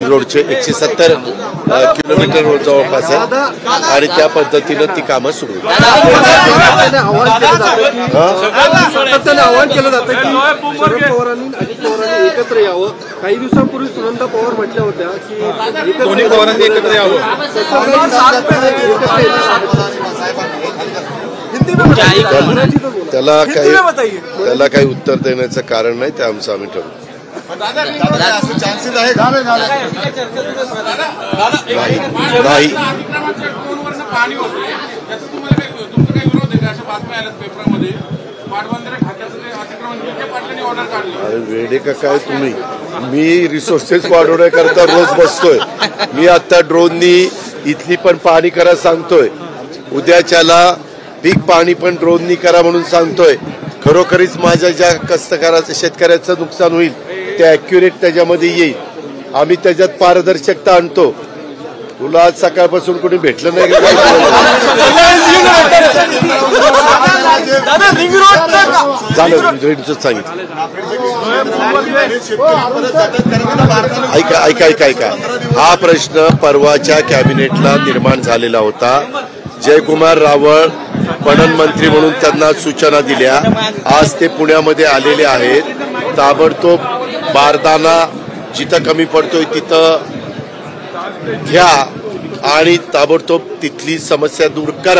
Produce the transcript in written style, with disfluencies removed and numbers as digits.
रोडचे 170 kilometre road जवळपास आहे आणि त्या पद्धतीनं ती कामं सुरू आहेत. आवाहन केलं जातं की शरद पवारांनी अजित पवारांनी एकत्र यावं. काही दिवसांपूर्वी सुनंदा पवार म्हटल्या होत्या की दोन्ही पवारांनी एकत्र यावं. त्याला काही उत्तर देण्याचं कारण नाही, ते आमचं आम्ही ठरवू. नाही अरे वेडे का काय तुम्ही? मी रिसोर्सेस वाढवण्याकरता रोज बसतोय. मी आता ड्रोननी इथली पण पाणी करा सांगतोय, उद्याच्याला पीक पाणी पण ड्रोननी करा म्हणून सांगतोय. खरोखरीच माझ्या ज्या कष्टकऱ्याचं शेतकऱ्याचं नुकसान होईल ते ॲक्युरेट त्याच्यामध्ये येईल. आम्ही त्याच्यात पारदर्शकता आणतो. तुला आज सकाळपासून कोणी भेटलं नाही का? झालं रिंगचं सांगितलं. ऐका हा प्रश्न परवाच्या कॅबिनेटला निर्माण झालेला होता. जयकुमार रावळ पणन मंत्री म्हणून त्यांना सूचना दिल्या. आज ते पुण्यामध्ये आलेले आहेत. ताबडतोब बारदाना जिथं कमी पडतोय तिथं घ्या आणि ताबडतोब तिथली समस्या दूर करा.